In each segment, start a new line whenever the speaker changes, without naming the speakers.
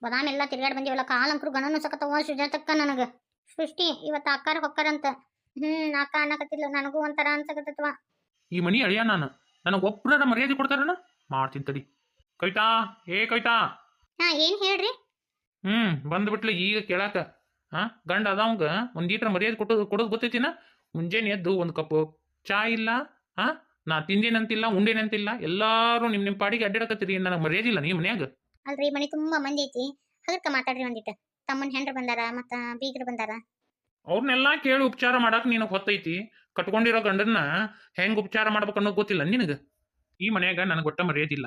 ಬದಾಮ್ ಎಲ್ಲ ತಿರ್ಗಾಡ್ ಬಂದಿವಲ್ಲ, ಕಾಲಂಕರು ಗಣನು ಸಕತ್ತವ ಸುಜಾತಕ್ಕ ನನಗ. ಸೃಷ್ಟಿ ಇವತ್ತು ಅಕ್ಕಾರ ಹೊಕ್ಕರಂತ. ಅಕ್ಕ ಅನ್ನಕತ್ತಿಲ್ಲ, ನನಗೂ ಒಂಥರ ಅನ್ಸಕತ್ತತ್ವ.
ಈ ಮನಿ ಅಳಿಯ ನನಗೆ ಒಬ್ಬರ ಮರ್ಯಾದೆ ಕೊಡ್ತಾರಣ ಮಾಡ್ತೀನಿ ತಡಿ. ಕವಿತಾ, ಕವಿತಾ.
ಏನ್ ಹೇಳ್ರಿ?
ಬಂದ್ಬಿಟ್ಲ ಈಗ ಕೇಳಾಕ. ಗಂಡ ಅದಾವಂಗ ಒಂದೀಟ್ರ ಮರ್ಯಾದೆ ಕೊಡೋದು ಗೊತ್ತೈತಿನ? ಮುಂಜಾನೆ ಎದ್ದು ಒಂದು ಕಪ್ ಚಾ ಇಲ್ಲ, ನಾ ತಿಂದೇನಂತಿಲ್ಲ, ಉಂಡೇನಂತಿಲ್ಲ, ಎಲ್ಲಾರು ನಿಮ್ ಪಾಡಿಗೆ ಅಡ್ಡಾಡಕತ್ತೀರಿ. ನನಗೆ ಮರ್ಯಾದೆ ಇಲ್ಲ ನೀ ಮನ್ಯಾಗ.
ಅಲ್ರಿ, ಮನಿ ತುಂಬಾ ಮಂದಿ ಐತಿ, ಅದಕ್ಕ ಮಾತಾಡ್ರಿ ಒಂದಿಟ್ಟು. ತಮ್ಮನ್ ಹೆಂಡ್ರು ಬಂದಾರ, ಮತ್ತ ಬೀಗರು ಬಂದಾರ.
ಅವ್ರನ್ನೆಲ್ಲಾ ಕೇಳಿ ಉಪಚಾರ ಮಾಡಾಕ ನಿನಗೆ ಹೊತ್ತೈತಿ. ಕಟ್ಕೊಂಡಿರೋ ಗಂಡನ್ನ ಹೆಂಗ್ ಉಪಚಾರ ಮಾಡ್ಬೇಕು ಅನ್ನೋದು ಗೊತ್ತಿಲ್ಲ ನಿನಗ. ಈ ಮನ್ಯಾಗ ನನಗೆ ಒಟ್ಟ ಮರ್ಯಾದಿಲ್ಲ.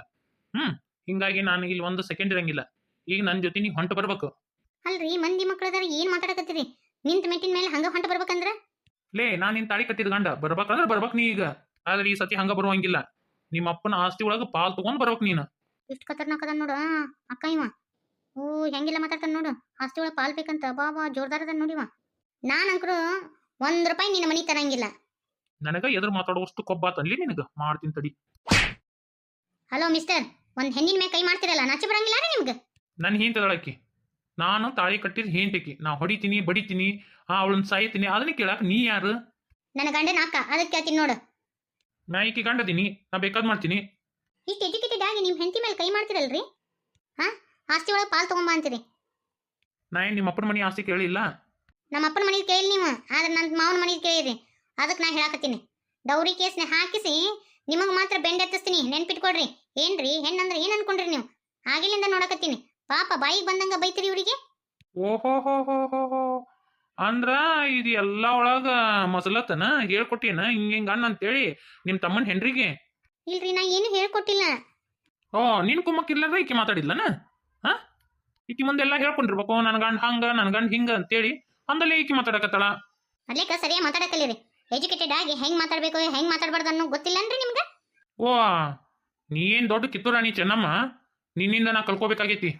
ಹಿಂಗಾಗಿ ನಾನು ಇಲ್ಲಿ ಒಂದು ಸೆಕೆಂಡ್ ಇರಂಗಿಲ್ಲ. ಈಗ ನನ್ನ ಜೊತೆ ನೀ ಹೊಂಟ ಬರ್ಬೇಕು.
ಅಲ್ರಿ, ಮಂದಿ ಮಕ್ಕಳದಾರ, ಏನ್ ಮಾತಾಡಕತ್ತೀರಿ? ನಿಂತ ಮೆಟ್ಟಿನ ಮೇಲೆ ಹಂಗ ಹೊಂಟ ಬರ್ಬೇಕಂದ್ರ?
ಲೇ, ನಾನ್ ನಿನ್ ತಾಳಿ ಕಟ್ಟಿದ ಗಂಡ, ಬರ್ಬೇಕಂದ್ರ ಬರ್ಬೇಕ್ ನೀ ಈಗ. ಆದ್ರೆ ಈ ಸತಿ ಹಂಗ ಬರುವಂಗಿಲ್ಲ. ನಿಮ್ಮ ಅಪ್ಪನ ಆಸ್ತಿ ಒಳಗ ಪಾಲ್ ತಗೊಂಡ್ ಬರ್ಬೇಕ್ ನೀನು.
ಇಷ್ಟ ಖತರ್ನಾಕ್ ಅದ ನೋಡು ಅಕ್ಕ ಇವ. ಹೆಂಗಿಲ್ಲ ಮಾತಾಡ್ತಾನ ನೋಡು. ಆಸ್ತಿ ಒಳಗ ಪಾಲ್ ಬೇಕಂತ ಬಾಬಾ ಜೋರ್ದಾರ ಅದ ನೋಡಿವ. ನಾನಂಕರು ₹1 ನಿನ್ನ ಮನಿ ತರಂಗಿಲ್ಲ.
ನನಗ ಎದುರು ಮಾತಾಡುವಷ್ಟು ಕೊಬ್ಬಾತನ್ಲಿ ನಿನಗ. ಮಾಡ್ತೀನಿ ತಡಿ.
ಹಲೋ ಮಿಸ್ಟರ್, ಒಂದ್ ಹೆಣ್ಣಿನ ಮೇಲೆ ಕೈ ಮಾಡ್ತಿರಲ್ಲ, ನಾಚಿ ಬರಂಗಿಲ್ಲ ರೀ ನಿಮ್ಗೆ?
ನನ್ ಹಿಂತದಳಕ್ಕಿ, ನಾನು ತಾಳಿ ಕಟ್ಟಿದ ಹೆಂಡತಿಕಿ. ನಾ ಹೊಡಿತೀನಿ, ಬಡಿತೀನಿ, ಅವಳನ್ನ ಸಾಯ್ತೀನಿ. ಅದನ್ನ ಕೇಳಾಕ ನೀ ಯಾರು?
ನನ್ನ ಗಂಡನ ಅಕ್ಕ, ಅದಕ್ಕೆ ಕೇಳ್ತೀನಿ ನೋಡು.
ನಾ ಈಕಿ ಗಂಡದೀನಿ, ನಾ ಬೇಕಾದ್ ಮಾಡ್ತೀನಿ.
ಇಷ್ಟು ಎಜುಕೇಟೆಡ್ ಆಗಿ ನಿಮ್ ಹೆಂಡತಿ ಮೇಲೆ ಕೈ ಮಾಡ್ತಿರಲ್ರಿ? ಆಸ್ತಿ ಒಳಗೆ ಪಾಲ್ ತಗೊಂಬ ಅಂತೀರಿ.
ನಾ ಏನ್ ನಿಮ್ಮ ಅಪ್ಪನ ಮನಿ ಆಸ್ತಿ ಕೇಳಿಲ್ಲ.
ನಮ್ಮ ಅಪ್ಪನ ಮನೇಲಿ ಕೇಳಿ ನೀವು, ಆದ್ರೆ ನನ್ನ ಮಾವನ ಮನೇಲಿ ಕೇಳಿರಿ. ಅದಕ್ಕೆ ನಾ ಹೇಳಾಕತ್ತೀನಿ, ಡೌರಿ ಕೇಸ್ನ ಹಾಕಿಸಿ ನಿಮಗೆ ಮಾತ್ರ ಬೆಂಡ್ ಎತ್ತಿಸ್ತೀನಿ, ನೆನ್ಪಿಟ್ಕೊಡ್ರಿ. ಏನ್ರಿ ಹೆಣ್ಣಂದ್ರೆ ಏನ್ ಅನ್ಕೊಂಡ್ರಿ ನೀವು? ಆಗಿಲಿಂದ ನೋಡಕತ್ತೀನಿ. ಪಾಪ ಬಾಯಿಗೆ ಬಂದಂಗ ಬೈತಿರಿ ಇವ್ರಿಗೆ.
ಓಹೋ, ಅಂದ್ರ ಇದು ಎಲ್ಲ ಒಳಗ ಮಸಲತನ ಹೇಳ್ಕೊಟ್ಟಿನ ಹಿಂಗ ಅಣ್ಣ ಅಂತೇಳಿ ನಿಮ್ ತಮ್ಮನ್ ಹೆಂಡ್ರಿಗೆ?
ಇಲ್ರಿ, ನಾ ಏನು ಹೇಳ್ಕೊಟ್ಟಿಲ್ಲ.
ನಿನ್ ಕುಮ್ಮಕ್ಕಿಲ್ಲ ಈಕಿ ಮಾತಾಡಿದ್ಲನ? ಈಕಿ ಮುಂದೆಲ್ಲ ಹೇಳ್ಕೊಂಡಿರ್ಬೇಕು, ನನ್ ಗಂಡ ಹಂಗ, ನನ್ ಗಂಡ ಹಿಂಗ ಅಂತೇಳಿ. ಅಂದಲ್ಲಿ ಈಕಿ ಮಾತಾಡಕತ್ತಾಳ.
ಅದ್ಲೇಕ ಸರಿಯಾಗಿ ಮಾತಾಡಕಲ್ಲಿರಿ. ಎಜುಕೇಟೆಡ್ ಆಗಿ ಹೆಂಗ್ ಮಾತಾಡ್ಬೇಕು, ಹೆಂಗ್ ಮಾತಾಡ್ಬಾರ್ದು ಅನ್ನೋ ಗೊತ್ತಿಲ್ಲನ್ರಿ ನಿಮ್ಗೆ?
ನೀ ಏನ್ ದೊಡ್ಡ ಕಿತ್ತೂರಾಣಿ ಚೆನ್ನಮ್ಮ, ನಿನ್ನಿಂದ ನಾ ಕಲ್ಕೋಬೇಕಾಗೈತಿ.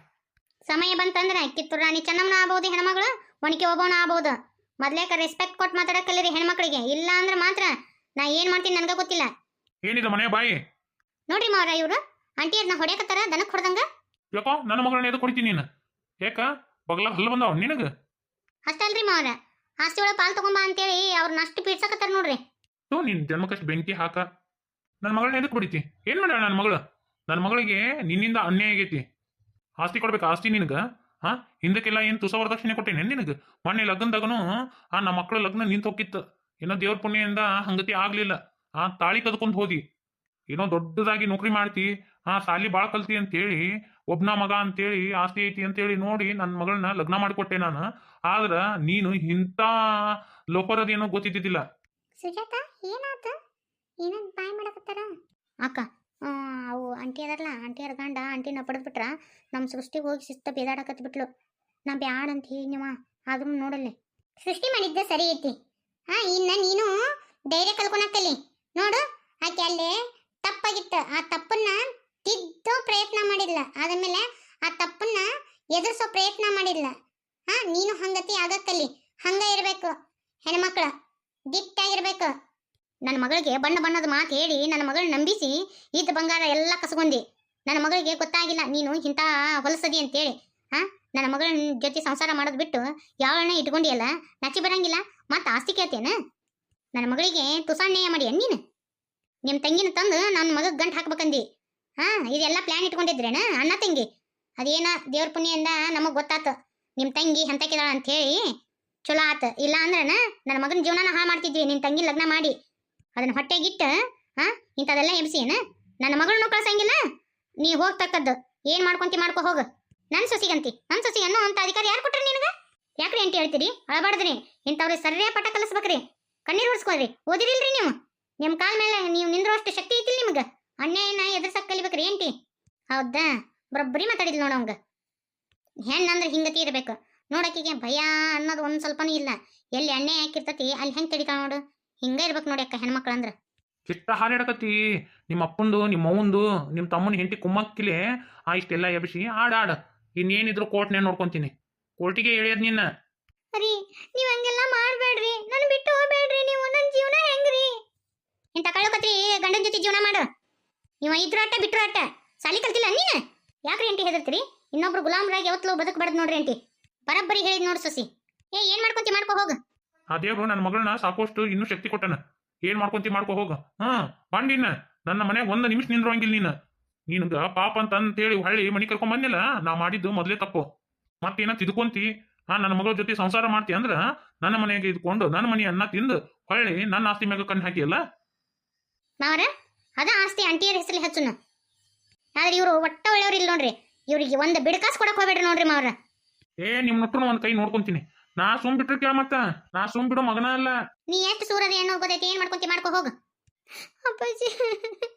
ಸಮಯ ಬಂತಂದ್ರೆ ಕಿತ್ತೂರು ರಾಣಿ ಚೆನ್ನಮ್ಮನ ಆಗ್ಬೋದು, ಹೆಣ್ಮಗಳು ಒಣಕಿ ಒಬ್ಬವನ ಆಗ್ಬೋದು. ಮೊದ್ಲೇಕ ರೆಸ್ಪೆಕ್ಟ್ ಕೊಟ್ಟು ಮಾತಾಡಕಲ್ಲಿರಿ ಹೆಣ್ಮಕ್ಳಿಗೆ. ಇಲ್ಲ ಅಂದ್ರೆ ಮಾತ್ರ ನಾ ಏನ್ ಮಾಡ್ತೀನಿ ನನ್ಗ ಗೊತ್ತಿಲ್ಲ.
ಏನಿದೆ ಮನೆ ಬಾಯಿ?
ನೋಡ್ರಿ ಮಾವ್ರ, ಇವ್ರು ಆಂಟಿಯರ್ನ ಹೊಡ್ಯಾಕತ್ತಾರ ದನಕ್ ಹೊಡೆದಂಗ.
ಯಾಕೋ ನನ್ನ ಮಗಳನ್ನ ಎದು ಕೊಡ್ತೀನಿ ನೀನು? ಯಾಕ ಬಗ್ಲ ಹಲ್ಲು ಬಂದಾವ ನಿನಗ?
ಅಷ್ಟಲ್ರಿ ಮಾವ್ರ, ಆಸ್ತಿ ಒಳಗೆ ಪಾಲ್ ತಗೊಂಬ ಅಂತೇಳಿ ಅವ್ರನ್ನ ಅಷ್ಟು ಪೀಡ್ಸಕತ್ತಾರ ನೋಡ್ರಿ.
ನಿನ್ ಜನ್ಮಕ್ಕಷ್ಟು ಬೆಂಕಿ ಹಾಕ. ನನ್ನ ಮಗಳನ್ನ ಎದಕ್ ಹೊಡಿತಿ? ಏನ್ ಮಾಡ್ಯಾಳ ನನ್ನ ಮಗಳು? ನನ್ನ ಮಗಳಿಗೆ ನಿನ್ನಿಂದ ಅನ್ಯಾಯ ಆಗೈತಿ. ಆಸ್ತಿ ಕೊಡ್ಬೇಕು, ಆಸ್ತಿ ನಿನಗ. ಹಿಂದಕ್ಕೆಲ್ಲ ಏನ್ ತುಸ ವರದಕ್ಷಿಣೆ ಕೊಟ್ಟೇನೆ ನಿನಗ? ಮೊನ್ನೆ ಲಗ್ನದಾಗನು ನಮ್ಮ ಮಕ್ಕಳ ಲಗ್ನ ನಿಂತ ಹೋಗಿತ್ತು. ಏನೋ ದೇವ್ರ ಪುಣ್ಯದಿಂದ ಹಂಗತಿ ಆಗ್ಲಿಲ್ಲ. ತಾಳಿ ಕದ್ಕೊಂಡ್ ಹೋದಿ. ಏನೋ ದೊಡ್ಡದಾಗಿ ನೌಕರಿ ಮಾಡ್ತಿ, ಸಾಲಿ ಬಾಳ್ ಕಲ್ತಿ ಅಂತೇಳಿ, ಒಬ್ನ ಮಗ ಅಂತೇಳಿ ಆಸ್ತಿ ಐತಿ ಅಂತೇಳಿ ನೋಡಿ ನನ್ನ ಮಗಳನ್ನ ಲಗ್ನ ಮಾಡಿಕೊಟ್ಟೆ ನಾನು. ಆದ್ರ ನೀನು ಇಂಥ ಲೋಪರದೇನೋ ಗೊತ್ತಿದ್ದಿದ್ದಿಲ್ಲ.
ಸುಜಾತ, ಏನಾತ? ಏನಂತ ಬಾಯ್ ಮಾಡಕತ್ತಾರ ಅಕ್ಕ? ಅವು ಆಂಟಿ ಅದಾರಲ್ಲ, ಆಂಟಿಯರ ಗಂಡ ಆಂಟಿನ ಪಡೆದ್ಬಿಟ್ರ ನಮ್ಮ ಸೃಷ್ಟಿಗೆ ಹೋಗಿ ಶಿಸ್ತ ಬೇದಾಡಕತ್ ಬಿಟ್ಲು. ನಾ ಬ್ಯಾಡ ಅಂತ ಹೇಳಿವ, ಆದ್ರೂ ನೋಡಲ್ಲಿ ಸೃಷ್ಟಿ ಮಾಡಿದ್ದ ಸರಿ ಐತಿ. ಇನ್ನ ನೀನು ಧೈರ್ಯ ಕಲ್ಕೊಳಕಲ್ಲಿ ನೋಡು. ಆಕೆ ಅಲ್ಲೇ ತಪ್ಪಾಗಿತ್ತು, ಆ ತಪ್ಪನ್ನ ತಿದ್ದೋ ಪ್ರಯತ್ನ ಮಾಡಿಲ್ಲ. ಆದ್ಮೇಲೆ ಆ ತಪ್ಪನ್ನ ಎದುರಿಸೋ ಪ್ರಯತ್ನ ಮಾಡಿಲ್ಲ. ನೀನು ಹಂಗತಿ ಆಗಕ್ಕಲ್ಲಿ. ಹಂಗ ಇರ್ಬೇಕು ಹೆಣ್ಮಕ್ಳ, ದಿಟ್ಟಾಗಿರ್ಬೇಕು. ನನ್ನ ಮಗಳಿಗೆ ಬಣ್ಣ ಬಣ್ಣದ ಮಾತು ಹೇಳಿ ನನ್ನ ಮಗಳನ್ನ ನಂಬಿಸಿ ಇದ್ದ ಬಂಗಾರ ಎಲ್ಲ ಕಸ್ಕೊಂಡಿ. ನನ್ನ ಮಗಳಿಗೆ ಗೊತ್ತಾಗಿಲ್ಲ ನೀನು ಇಂಥ ಹೊಲಸದಿ ಅಂತೇಳಿ. ನನ್ನ ಮಗಳ ಜೊತೆ ಸಂಸಾರ ಮಾಡೋದು ಬಿಟ್ಟು ಯಾವಳನ್ನ ಇಟ್ಕೊಂಡಿಯಲ್ಲ, ನಚಿ ಬರಂಗಿಲ್ಲ. ಮತ್ತೆ ಆಸ್ತಿ ಕೇಳ್ತೇನ? ನನ್ನ ಮಗಳಿಗೆ ತುಸಾನ್ಯಾಯ ಮಾಡಿ ನೀನು. ನಿಮ್ಮ ತಂಗಿನ ತಂದು ನನ್ನ ಮಗಗೆ ಗಂಟು ಹಾಕ್ಬೇಕಂದಿ. ಇದೆಲ್ಲ ಪ್ಲಾನ್ ಇಟ್ಕೊಂಡಿದ್ರೇನ ಅಣ್ಣ ತಂಗಿ? ಅದೇನ ದೇವ್ರ ಪುಣ್ಯದಿಂದ ನಮಗೆ ಗೊತ್ತಾತು ನಿಮ್ಮ ತಂಗಿ ಹಂತಕಿದಾಳ ಅಂತ ಹೇಳಿ. ಚಲೋ ಆತ. ಇಲ್ಲ ಅಂದ್ರನ ನನ್ನ ಮಗನ ಜೀವನನ ಹಾಳು ಮಾಡ್ತಿದ್ವಿ ನಿನ್ನ ತಂಗಿ ಲಗ್ನ ಮಾಡಿ. ಅದನ್ನ ಹೊಟ್ಟೆಗಿಟ್ಟು ಇಂಥದೆಲ್ಲ ಎಬ್ಸಿಯೇನ? ನನ್ನ ಮಗಳನ್ನೂ ಕಳ್ಸಂಗಿಲ್ಲ. ನೀ ಹೋಗ್ತಕ್ಕದ್ದು ಏನ್ ಮಾಡ್ಕೊಂತಿ ಮಾಡ್ಕೊ ಹೋಗು. ನನ್ನ ಸೊಸಿಗಂತಿ, ನನ್ನ ಸೊಸಿ ಅನ್ನೋ ಅಂತ ಅಧಿಕಾರ ಯಾರು ಕೊಟ್ರಿ ನಿನಗ? ಯಾಕ್ರಿ ಅಂತ ಹೇಳ್ತೀರಿ? ಅಳಬಾರ್ದ್ರಿ. ಇಂಥವ್ರಿಗೆ ಸರಿಯಾಗಿ ಪಟ ಕಲಿಸ್ಬೇಕ್ರಿ. ಕಣ್ಣೀರು ಉಡ್ಸ್ಕೊಳ್ರಿ. ಓದಿರಿಲ್ರಿ ನೀವು? ನಿಮ್ಮ ಕಾಲ ಮೇಲೆ ನೀವು ನಿಂದ್ರೋಷ್ಟು ಶಕ್ತಿ ಐತಿಲ್ ನಿಮ್ಗೆ. ಅನ್ಯಾಯನ ಎದುರ್ಸಕ್ ಕಲಿಬೇಕ್ರಿ ಏಂಟಿ? ಹೌದಾ? ಬರೋಬ್ಬರಿ ಮಾತಾಡಿದ್ಲು ನೋಡವಂಗ. ಹೆಣ್ಣಂದ್ರೆ ಹಿಂಗತಿ ಇರ್ಬೇಕು. ನೋಡಕ್ಕಿಗೆ ಭಯ ಅನ್ನೋದು ಒಂದ್ ಸ್ವಲ್ಪನೂ ಇಲ್ಲ. ಎಲ್ಲಿ ಅನ್ಯಾಯ ಹಾಕಿರ್ತತಿ ಅಲ್ಲಿ ಹೆಂಗ್ ತಡಿತಾಳ ನೋಡು. ಹಿಂಗ ಇರ್ಬೇಕು ನೋಡಿ ಅಕ್ಕ ಹೆಣ್ಮಕ್ಳಂದ್ರ.
ಚಿಟ್ಟ ಹಾಡಾಡಕತ್ತಿ. ನಿಮ್ಮ ಅಪ್ಪಂದು, ನಿಮ್ಮ ಅವ್ವಂದು, ನಿಮ್ಮ ತಮ್ಮನ ಹೆಂಡತಿ ಕುಮ್ಮಕ್ಕಿಲೆ ಇಷ್ಟೆಲ್ಲ ಎಬ್ಸಿ ಆಡ. ಇನ್ನೇನಿದ್ರು ಕೋರ್ಟ್ನೇ ನೋಡ್ಕೊಂತೀನಿ. ಕೋರ್ಟಿಗೆ ಎಳಿಯೋದ್ ನಿನ್ನ.
ರೀ, ನೀವ್ ಹಂಗೆಲ್ಲ ಮಾಡ್ಬೇಡ್ರಿ. ನನ್ ಬಿಟ್ಟು ಹೋಗ್ಬೇಡ್ರಿ. ನೀವು ನನ್ನ ಜೀವನ ಹೆಂಗ್ರಿ? ಇಂತ ಕಳ್ಕೊತ್ರಿ ಗಂಡನ ಜೊತೆ ಜೀವನ ಮಾಡು. ನೀವು ಇದ್ರು ಅಟ್ಟ ಬಿಟ್ರು ಅಟ್ಟ. ಸಾಲಿ ಕಲ್ತಿಲ್ಲ ನೀನು? ಯಾಕ್ರಿ ಎಂಟಿ ಹೆದರ್ತೀರಿ? ಇನ್ನೊಬ್ರು ಗುಲಾಮ್ರಾಗಿ ಯಾವತ್ತಲೂ ಬದುಕಬಾರ್ದು ನೋಡ್ರಿ ಆಂಟಿ. ಬರಬ್ಬರಿ ಹೇಳಿದ್ ನೋಡ್ ಸೊಸಿ. ಏನ್ ಮಾಡ್ಕೊಂತಿ ಮಾಡ್ಕೊ ಹೋಗ.
ಆ ದೇವ್ರು ನನ್ನ ಮಗಳನ್ನ ಸಾಕೋಷ್ಟು ಇನ್ನೂ ಶಕ್ತಿ ಕೊಟ್ಟನ. ಏನ್ ಮಾಡ್ಕೊಂತಿ ಮಾಡ್ಕೊ ಹೋಗ. ಬಂದಿನ ನನ್ನ ಮನ್ಯಾಗ ಒಂದ್ ನಿಮಿಷ ನಿಂದ್ರಂಗಿಲ್ಲ ನಿನಗ ಪಾಪ ಅಂತೇಳಿ ಹಳ್ಳಿ ಮನಿ ಕರ್ಕೊಂಡ್ ಬಂದಿಲ್ಲ. ನಾ ಮಾಡಿದ್ದು ಮೊದ್ಲೇ ತಪ್ಪು. ಮತ್ತೇನ ತಿದ್ಕೊಂತಿ ನನ್ನ ಮಗಳ ಜೊತೆ ಸಂಸಾರ ಮಾಡ್ತಿ ಅಂದ್ರ ನನ್ನ ಮನೆಗೆ ಇದ್ಕೊಂಡು ನನ್ನ ಮನಿ ಅನ್ನ ತಿಂದು ಹೊಳ್ಳಿ ನನ್ನ ಆಸ್ತಿ ಮ್ಯಾಗ ಕಣ್ಣು ಹಾಕಿಯಲ್ಲ.
ಮಾವರ ಅದ ಆಸ್ತಿ ಅಂಟಿಯರ ಹೆಸರಲ್ಲಿ ಹಚ್ಚುನ. ಆದ್ರೆ ಇವ್ರು ಒಟ್ಟ ಒಳ್ಳೆಯವ್ರು ಇಲ್ಲ ನೋಡ್ರಿ. ಇವ್ರಿಗೆ ಒಂದ್ ಬಿಡ್ಕಾಸ್ ಕೊಡಕ್ ಹೋಗ್ಬೇಡ್ರಿ ನೋಡ್ರಿ ಮಾವ್ರ.
ನಿಮ್ ನೊಟ್ಟರು ಒಂದ್ ಕೈ ನೋಡ್ಕೊಂತೀನಿ. ನಾ ಸುಮ್ ಬಿಟ್ರೆ ಕೇಳ ಮತ್ತ. ನಾ ಸುಮ್ ಬಿಡೋ ಮಗನ ಅಲ್ಲ.
ನೀ ಎಷ್ಟು ಸೂರದ ಏನು ಗೊತ್ತೈತಿ. ಏನ್ ಮಾಡ್ಕೊಂತಿ ಮಾಡ್ಕೊ ಹೋಗ. ಅಪ್ಪಾಜಿ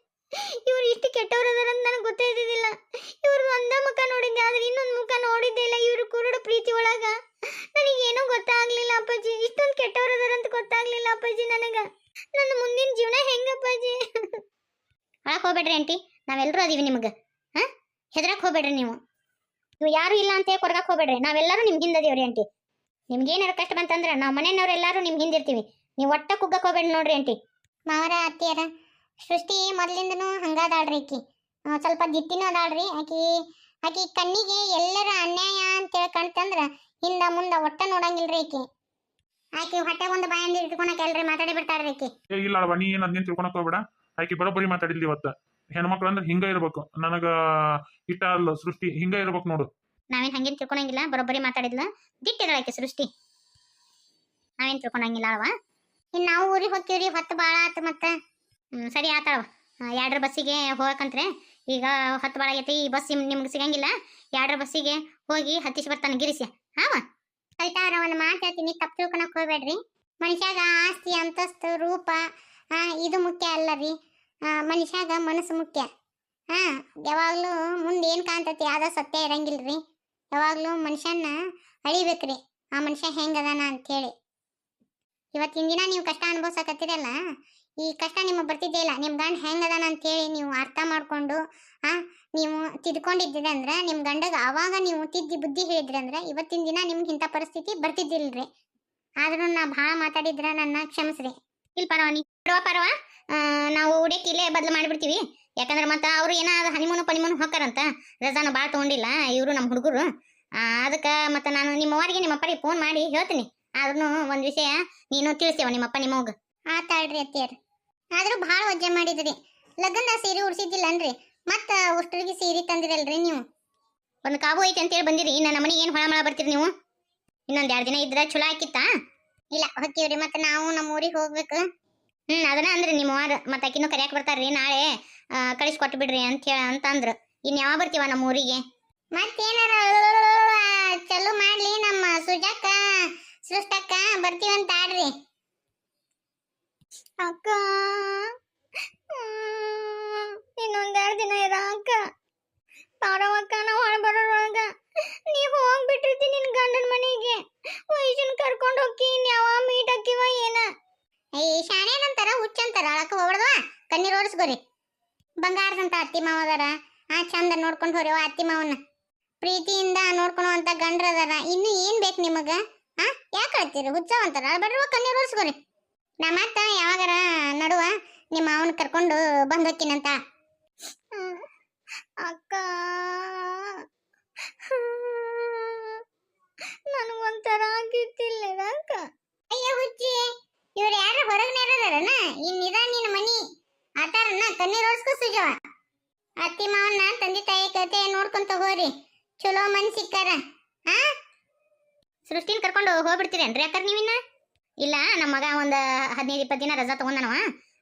ಇವ್ರು ಇಷ್ಟು ಕೆಟ್ಟವ್ರು ಅದಾರ ಅಂತ ನನಗೆ ಗೊತ್ತಾಯ್ತಿದ್ದಿಲ್ಲ. ಇವ್ರು ಒಂದ ಮುಖ ನೋಡಿದ್ದೆ, ಆದ್ರೆ ಇನ್ನೊಂದು ಮುಖ ನೋಡಿದ್ದೆ ಇಲ್ಲ. ಇವ್ರು ಕುರುಡು ಪ್ರೀತಿ ಒಳಗ ನನಗೇನೋ ಗೊತ್ತಾಗ್ಲಿಲ್ಲ ಅಪ್ಪಾಜಿ. ಇಷ್ಟೊಂದು ಕೆಟ್ಟವ್ರು ಅದಾರ ಅಂತ ಗೊತ್ತಾಗ್ಲಿಲ್ಲ ಅಪ್ಪಾಜಿ ನನಗ. ನನ್ನ ಮುಂದಿನ ಜೀವನ ಹೆಂಗಪ್ಪಾಜಿ. ಒಳಕ್ ಹೋಗ್ಬೇಡ್ರಿ ಆಂಟಿ, ನಾವೆಲ್ಲರೂ ಅದೀವಿ ನಿಮ್ಗೆ. ಹೆದರಕ್ ಹೋಗ್ಬೇಡ್ರಿ ನೀವು. ಇವ್ ಯಾರು ಇಲ್ಲ ಅಂತ ಹೇಳಿ ಕೊರಗಕ್ ಹೋಗ್ಬೇಡ್ರಿ. ನಾವೆಲ್ಲರೂ ನಿಮ್ ಹಿಂದದೀವ್ರಿ ಆಂಟಿ. ನಿಮ್ಗೇನಾರು ಕಷ್ಟ ಬಂತಂದ್ರ ನಾವು ಮನೆಯವ್ರೆಲ್ಲಾರು ನಿಮ್ ಹಿಂದಿರ್ತೀವಿ. ನೀವು ಒಟ್ಟ ಕುಗ್ಗಕ್ ಹೋಗ್ಬೇಡ್ರಿ ನೋಡ್ರಿ ಆಂಟಿ. ಮಾವರ ಅತ್ತಿಯರ ಸೃಷ್ಟಿ ಮೊದ್ಲಿಂದನೂ ಹಂಗಾದಾಳ್ರಿ. ಆಕಿ ಸ್ವಲ್ಪ ಜಿಟ್ಟಿನೂ ಅದಾಳ್ರಿ. ಆಕಿ ಕಣ್ಣಿಗೆ ಎಲ್ಲರ ಅನ್ಯಾಯ ಅಂತೇಳಿ ಕಣ್ತಂದ್ರ ಹಿಂದ ಮುಂದ ಒಟ್ಟ ನೋಡಂಗಿಲ್ರಿ. ಆಕಿ ಹೊಟ್ಟೆ ಒಂದು ಬಾಯಿಂದ ಇಟ್ಕೊಳಕ್ ಎಲ್ರಿ ಮಾತಾಡಿ ಬಿಡ್ತಾಳ್ರಿ ಆಕಿ.
ಇಲ್ಲ ಅಲ್ವಾ, ನೀ ಏನ್ ಅದ್ನೇನ್ ತಿಳ್ಕೊಳಕ್ ಹೋಗ್ಬೇಡ. ಆಕಿ ಬರೋಬ್ಬರಿ ಮಾತಾಡಿದ್ಲಿ ಇವತ್ತ. ಹೆಣ್ಮಕ್ಳು ಅಂದ್ರೆ ಹಿಂಗ ಇರ್ಬೇಕು. ನನಗ ಇಷ್ಟ ಅಲ್ಲ ಸೃಷ್ಟಿ, ಹಿಂಗ ಇರ್ಬೇಕು ನೋಡು.
ನಾವೇನ್ ಹಂಗೇನ್ ತಿಳ್ಕೊಳಂಗಿಲ್ಲ. ಬರೋಬ್ಬರಿ ಮಾತಾಡಿದ್ಲ. ದಿಟ್ಟಿದಾಳ ಆಕಿ ಸೃಷ್ಟಿ. ನಾವೇನ್ ತಿಳ್ಕೊಳಂಗಿಲ್ಲ ಅಲ್ವಾ. ಇನ್ ನಾವು ಊರಿಗೆ ಹೋಗ್ತೀವ್ರಿ. ಹೊತ್ತು ಬಾಳ ಆತ ಮತ್ತ. ಸರಿ ಆತಾಳವ. 2ರ ಬಸ್ಸಿಗೆ ಹೋಗಕಂತ್ರೆ ಈಗ ಹೊತ್ತು ಬಾಳ ಆಗೈತಿ. ಈ ಬಸ್ ನಿಮ್ಗೆ ಸಿಗಂಗಿಲ್ಲ. 2ರ ಬಸ್ಸಿಗೆ ಹೋಗಿ ಹತ್ತಿಸಿ ಬರ್ತಾನೆ ಗಿರಿಸಿ. ಆಯ್ತಾರ ಒಂದು ಮಾತು ಹೇಳ್ತೀನಿ, ತಪ್ಪು ತಿಳ್ಕೊಳಕ್ ಹೋಗ್ಬೇಡ್ರಿ. ಮನುಷ್ಯಾಗ ಆಸ್ತಿ ಅಂತಸ್ತು ರೂಪ ಇದು ಮುಖ್ಯ ಅಲ್ಲ ರೀ. ಮನುಷ್ಯಾಗ ಮನಸ್ಸು ಮುಖ್ಯ. ಯಾವಾಗ್ಲೂ ಮುಂದೆ ಏನ್ ಕಾಣ್ತತಿ ಅದ ಸತ್ಯ ಇರಂಗಿಲ್ರಿ. ಯಾವಾಗ್ಲೂ ಮನುಷ್ಯನ ಅಳಿಬೇಕ್ರಿ, ಆ ಮನುಷ್ಯ ಹೆಂಗದಾನ ಅಂತೇಳಿ. ಇವತ್ತಿನ ದಿನ ನೀವು ಕಷ್ಟ ಅನುಭವಿಸಕತ್ತೀರಲ್ಲ, ಈ ಕಷ್ಟ ನಿಮಗೆ ಬರ್ತಿದ್ದೇ ಇಲ್ಲ. ನಿಮ್ ಗಂಡ ಹೆಂಗದಾನ ಅಂತೇಳಿ ನೀವು ಅರ್ಥ ಮಾಡ್ಕೊಂಡು ನೀವು ತಿದ್ಕೊಂಡಿದ್ದೀರಿ ಅಂದ್ರೆ, ನಿಮ್ ಗಂಡಗ ಅವಾಗ ನೀವು ತಿದ್ದಿ ಬುದ್ಧಿ ಹೇಳಿದ್ರಿ ಅಂದ್ರೆ ಇವತ್ತಿನ ದಿನ ನಿಮ್ಗೆ ಇಂಥ ಪರಿಸ್ಥಿತಿ ಬರ್ತಿದ್ದಿಲ್ರಿ. ಆದ್ರೂ ನಾ ಭಾಳ ಮಾತಾಡಿದ್ರ ನನ್ನ ಕ್ಷಮಿಸ್ರಿ. ಇಲ್ಲಿ ಪರವ ನಾವು ಉಡಕ್ಕೆ ಇಲ್ಲೇ ಬದಲು ಮಾಡಿಬಿಡ್ತೀವಿ. ಯಾಕಂದ್ರೆ ಮತ್ತೆ ಅವ್ರು ಏನಾದ್ರು ಹನಿಮೂನು ಪನಿಮೂನು ಹೊಕ್ಕಾರಂತ. ರಜಾನ ಭಾಳ ತಗೊಂಡಿಲ್ಲ ಇವರು ನಮ್ಮ ಹುಡುಗರು. ಅದಕ್ಕೆ ಮತ್ತೆ ನಾನು ನಿಮ್ಮವ್ರಿಗೆ ನಿಮ್ಮಪ್ಪರಿಗೆ ಫೋನ್ ಮಾಡಿ ಹೇಳ್ತೀನಿ. ಆದ್ರೂ ಒಂದು ವಿಷಯ ನೀನು ತಿಳಿಸ್ತೇವ ನಿಮ್ಮಪ್ಪ ನಿಮ್ಮವ್ಗ. ಆತಾಳ್ರಿ ಅತ್ತಿಯರ್. ಆದ್ರೂ ಭಾಳ ವಜ್ಜೆ ಮಾಡಿದ್ರಿ. ಲಗ್ನದ ಸೀರೆ ಉಡ್ಸಿದ್ದಿಲ್ಲನ್ರಿ, ಮತ್ತ ಉಷ್ಟರಿಗೆ ಸೀರೆ ತಂದಿರಲ್ರಿ ನೀವು. ಒಂದು ಕಾಬು ಐತಿ ಅಂತೇಳಿ ಬಂದಿರಿ. ನನ್ನ ಮನೆಗೆ ಏನು ಹೊಳಮಳ ಬರ್ತೀರಿ ನೀವು? ಇನ್ನೊಂದು 2 ದಿನ ಇದ್ರೆ ಚಲೋ ಆಕಿತ್ತಾ? ಇಲ್ಲ ಹೊಕ್ಕಿವ್ರಿ. ಮತ್ತೆ ನಾವು ನಮ್ಮ ಊರಿಗೆ ಹೋಗ್ಬೇಕು. ಅದನ್ನ ಅಂದ್ರಿ ನಿಮ್ಮ ವಾರ. ಮತ್ತೆ ಆಕಿನೂ ಕರ್ಯಾಕ್ ಬರ್ತಾರ್ರಿ ನಾಳೆ. ಕಳಿಸ್ಕೊಟ್ಟು ಬಿಡ್ರಿ ಅಂತಂದ್ರು. ಇನ್ ಯಾವಾಗ ಬರ್ತೀವ ನಮ್ಮ ಊರಿಗೆ? ಮತ್ತೇನಾರ ಚಲೋ ಮಾಡ್ಲಿ ನಮ್ಮ ಸುಜಾಕ ಸೃಷ್ಟಕ್ಕ ಬರ್ತೀವಂತ ಆಡ್ರಿ. ಅಕ್ಕ ಇನ್ನೊಂದ್ 2 ದಿನ ಇರ ಅಕ್ಕ. ಪಾರವಕ್ಕ ನಾವು ಹೊರ ಬರೋದ್ರೊಳಗ ನೀ ಹೋಗ್ಬಿಟ್ಟಿರ್ತಿ ನಿನ್ ಗಂಡನ ಮನೆಗೆ. ವೈಶನ್ ಕರ್ಕೊಂಡು ಹೋಗಿ ಯಾವ ಮೀಟ್ ಹಾಕಿವ ಏನ? ಶಾಣೆನಂತಾರ ಹುಚ್ಚಂತಾರ ಅಳಕ ಹೋಗ್ಬಾರ್ದವ. ಕಣ್ಣೀರ್ ಓಡಿಸ್ಕೋರಿ. ಬಂಗಾರದಂತ ಅತ್ತಿ ಮಾವದಾರ. ಚಂದ ನೋಡ್ಕೊಂಡು ಹೋರಿವ ಅತ್ತಿ ಮಾವನ್ನ. ಪ್ರೀತಿಯಿಂದ ನೋಡ್ಕೊಳುವಂತ ಗಂಡ್ರದಾರ. ಇನ್ನು ಏನ್ ಬೇಕು ನಿಮಗ? ಯಾಕೆ ಹೇಳ್ತೀರಿ? ಹುಚ್ಚವಂತಾರ ಅಳ್ಬೇಡ್ರವ. ಕಣ್ಣೀರ್ ಓಡಿಸ್ಕೋರಿ. ನಾ ಮತ್ತ ಯಾವಾಗಾರ ನಡುವ ನಿಮ್ಮ ಮಾವನ ಕರ್ಕೊಂಡು ಬಂದ್ ಹೋಗ್ತೀನಂತ. ಅಕ್ಕ ನನಗೊಂಥರ ಆಗಿತ್ತಿಲ್ಲ ಅಕ್ಕ. ಅಯ್ಯ ಹುಚ್ಚಿ, ಇವ್ರು ಯಾರ ಹೊರಗ್ನೇರದಾರನ? ಇನ್ನಿದ ನಿನ್ನ ಮನಿ ಆತಾರನ? ಕಣ್ಣೀರ್ ಓಡಿಸ್ಕೊ ಸುಜವ. ಅತ್ತಿ ಮಾವನ್ನ ತಂದೆ ತಾಯಿ ಕತೆ ನೋಡ್ಕೊಂತ ಹೋರಿ. ಚಲೋ ಮನ್ ಸಿಕ್ಕಾರ. ಸೃಷ್ಟಿನ ಕರ್ಕೊಂಡು ಹೋಗ್ಬಿಡ್ತೀರೇನ್ರಿ ಅಕ್ಕರ್ ನೀವಿನ್ನ? ಇಲ್ಲ, ನಮ್ಮ ಮಗ ಒಂದು 15-20 ದಿನ ರಜಾ ತಗೊಂಡನವ.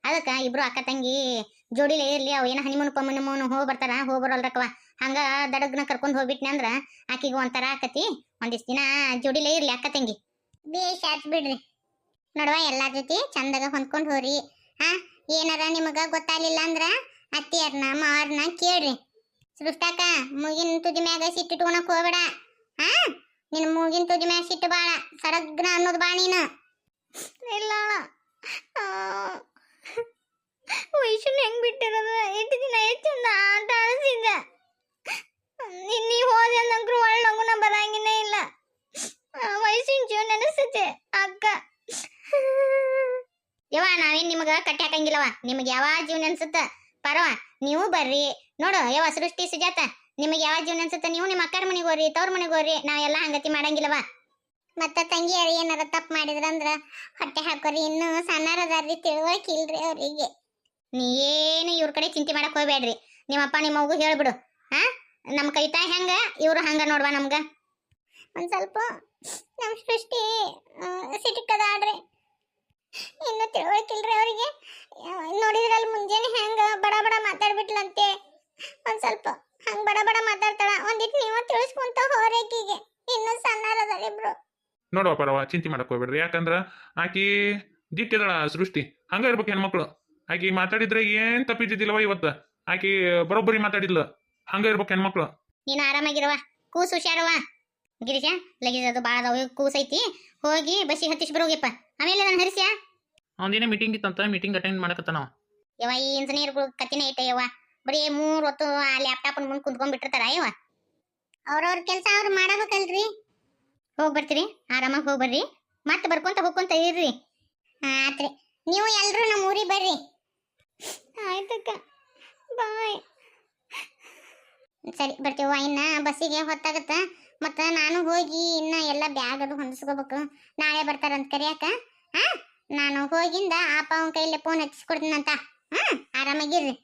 ಅದಕ್ಕೆ ಇಬ್ರು ಅಕ್ಕ ತಂಗಿ ಜೋಡಿಲೇ ಇರ್ಲಿ. ಅವು ಏನೋ ಹನಿಮೂನು ಪಮ್ಮನಿಮೂನು ಹೋಗಿ ಬರ್ತಾರ, ಹೋಗಿ ಬರೋಲ್ರಕ್ಕವ. ಹಂಗ ದಡಗ್ನ ಕರ್ಕೊಂಡು ಹೋಗ್ಬಿಟ್ನಿ ಅಂದ್ರ ಆಕಿಗೆ ಒಂಥರ ಆಕತಿ. ಒಂದಿಷ್ಟು ದಿನ ಜೋಡಿಲೇ ಇರ್ಲಿ ಅಕ್ಕ ತಂಗಿ. ಬೇಷ್ ಆತ್ ಬಿಡ್ರಿ. ನೋಡುವ ಎಲ್ಲಾರ ಜೊತೆ ಚಂದಾಗ ಹೊಂದ್ಕೊಂಡು ಹೋರಿ. ಏನಾರ ನಿಮಗ ಗೊತ್ತಾಗ್ಲಿಲ್ಲ ಅಂದ್ರ ಅತ್ತಿಯರ್ನ ಮಾವರ್ನ ಕೇಳ್ರಿ. ಸೃಷ್ಟಾಕ ಮೂಗಿನ ತುದಿ ಮ್ಯಾಗ ಸಿಟ್ಟಿಟ್ಕೊಳಕ್ ಹೋಗ್ಬೇಡ. ನಿನ್ ಮೂಗಿನ ತುದಿ ಮ್ಯಾಗ ಸಿಟ್ಟು ಬಾಳ. ಸಡಗ್ನ ಅನ್ನೋದು ಬಾ ನೀನು. ಇಲ್ಲ ವೈಶನ್ ಹೆಂಗ್ ಬಿಟ್ಟಿರೋದು? 8 ದಿನ ಚಂದ ಆಟ ಆಡಿಸಿದ್ದ. ನೀ ಹೋದೆ ನಂಗ್ರು ಒಳ್ಳಗುನ ಬರಂಗಿನೇ ಇಲ್ಲ. ವಯಸ್ಸಿನ ಜೀವ ನೆನಸ್ತೈತೆ ಅಕ್ಕ. ಯವ್ವ ನಾವೇನ್ ನಿಮಗ ಕಟ್ಟಿ ಹಾಕಂಗಿಲ್ಲವ. ನಿಮ್ಗೆ ಯಾವ ಜೀವ ನೆನ್ಸುತ್ತ ಪರವ ನೀವು ಬರ್ರಿ. ನೋಡು ಯವ್ವ ಸೃಷ್ಟಿ ಸುಜಾತ, ನಿಮಗೆ ಯಾವ ಜೀವನ ಅನ್ಸುತ್ತೆ ನೀವು ನಿಮ್ಮ ಅಕ್ಕರ ಮನೆಗೆ ಹೋಗ್ರಿ ತವ್ರ ಮನೆಗೆ ಹೋಗ್ರಿ ನಾವೆಲ್ಲ ಹಂಗತಿ ಮಾಡಂಗಿಲ್ಲವ ಮತ್ತ ತಂಗಿಯರು ಏನಾರ ತಪ್ಪು ಮಾಡಿದ್ರಂದ್ರ ಹೊಟ್ಟೆ ಹಾಕೋರಿ ಇನ್ನೂ ಸಣ್ಣರದಾರ್ರಿ ತಿಳುವಳಿಕೆ ಇಲ್ರಿ ಅವರಿಗೆ ನೀ ಏನು ಇವ್ರ ಕಡೆ ಚಿಂತೆ ಮಾಡಕ್ ಹೋಗ್ಬೇಡ್ರಿ ನಿಮ್ಮಪ್ಪ ನಿಮ್ಮ ಮಗು ಹೇಳ್ಬಿಡು ಹಾ ನಮ್ಮ ಕವಿತಾ ಹೆಂಗ ಇವ್ರು ಹಂಗ ನೋಡ್ವಾ ನಮ್ಗ ಒಂದ್ ಸ್ವಲ್ಪ ನಮ್ಮ ಸೃಷ್ಟಿ ಸಿಟಿಕ್ಕದಾಡ್ರಿ ಇನ್ನು ತಿಳುವಳಿಕಿಲ್ರಿ ಅವರಿಗೆ ನೋಡಿದ್ರಲ್ಲಿ ಮುಂಜಾನೆ ಹೆಂಗ ಬಡ ಬಡ ಮಾತಾಡ್ಬಿಟ್ಲಂತೆ ಒಂದ್ ಸ್ವಲ್ಪ ಹಂಗ ಬಡ ಬಡ ಮಾತಾಡ್ತಾಳ ಒಂದಿಟ್ಟು ನೀವು ತಿಳಿಸ್ಕೊಂತ ಹೋರೇಕಿಗೆ ಇನ್ನು ಸಣ್ಣರದಾರ ಇಬ್ರು
ನೋಡುವ ಪರವ ಚಿಂತೆ ಮಾಡಕ್ ಹೋಗ್ಬೇಡ್ರಿ ಯಾಕಂದ್ರ ಆಕಿ ದಿಟ್ಟಿದಳ ಸೃಷ್ಟಿ ಹಂಗ ಇರ್ಬೇಕು ಹೆಣ್ಮಕ್ಳು ಆಕಿ ಮಾತಾಡಿದ್ರೆ ಏನ್ ತಪ್ಪಿದ್ದಿಲ್ಲವ ಇವತ್ತ ಆಕಿ ಬರೋಬ್ಬರಿ ಮಾತಾಡಿದ್ಲ ಹಂಗ ಇರ್ಬೇಕು ಹೆಣ್ಮಕ್ಳು
ನೀನು ಆರಾಮಾಗಿರವ ಕೂಸು ಹುಷಾರವ ಗಿರಿಜಾ ಲಗೇಜ್ ಅದು ಭಾಳ ಅದಾವ ಕೂಸ್ ಐತಿ ಹೋಗಿ ಬಸ್ಸಿಗೆ ಹತ್ತಿಸಿ ಬರೋಗಿಪ್ಪ ಆಮೇಲೆ ನಾನು ಹರಿಸ್ಯಾ
ಅವನೇನೇ ಮೀಟಿಂಗ್ ಇತ್ತಂತ ಮೀಟಿಂಗ್ ಅಟೆಂಡ್ ಮಾಡಕತ್ತ ನಾವು
ಯವ ಈ ಇಂಜಿನಿಯರ್ಗಳು ಕತ್ತಿನ ಐತೆ ಯವ್ವ ಬರೀ 3 ಹೊತ್ತು ಆ ಲ್ಯಾಪ್ಟಾಪ್ ಮುಂದೆ ಕುಂತ್ಕೊಂಡ್ಬಿಟ್ಟಿರ್ತಾರ ಯವ್ವ ಅವ್ರವ್ರ ಕೆಲಸ ಅವ್ರು ಮಾಡಬೇಕಲ್ರಿ ಹೋಗಿ ಬರ್ತೀರಿ ಆರಾಮಾಗಿ ಹೋಗಿ ಬರ್ರಿ ಮತ್ತೆ ಬರ್ಕೊಂತ ಹೋಗ್ಕೊಂತ ಇರ್ರಿ ಆತ್ರಿ ನೀವು ಎಲ್ರು ನಮ್ಮ ಊರಿಗೆ ಬರ್ರಿ ಆಯ್ತಕ್ಕ ಬಾಯ್ ಸರಿ ಬರ್ತೀವ ಇನ್ನ ಬಸ್ಸಿಗೆ ಹೊತ್ತಾಗತ್ತ ಮತ್ತ ನಾನು ಹೋಗಿ ಇನ್ನ ಎಲ್ಲ ಬ್ಯಾಗ್ ಅದು ಹೊಂದಿಸ್ಕೋಬೇಕು ನಾಳೆ ಬರ್ತಾರಂತ ಕರಿಯಾಕ ಹಾ ನಾನು ಹೋಗಿಂದ ಅಪ್ಪ ಅವನ ಕೈಯಲ್ಲಿ ಫೋನ್ ಹಚ್ಚಿಸ್ಕೊಡ್ತೀನಂತ ಹಾ ಆರಾಮಾಗಿರ್ರಿ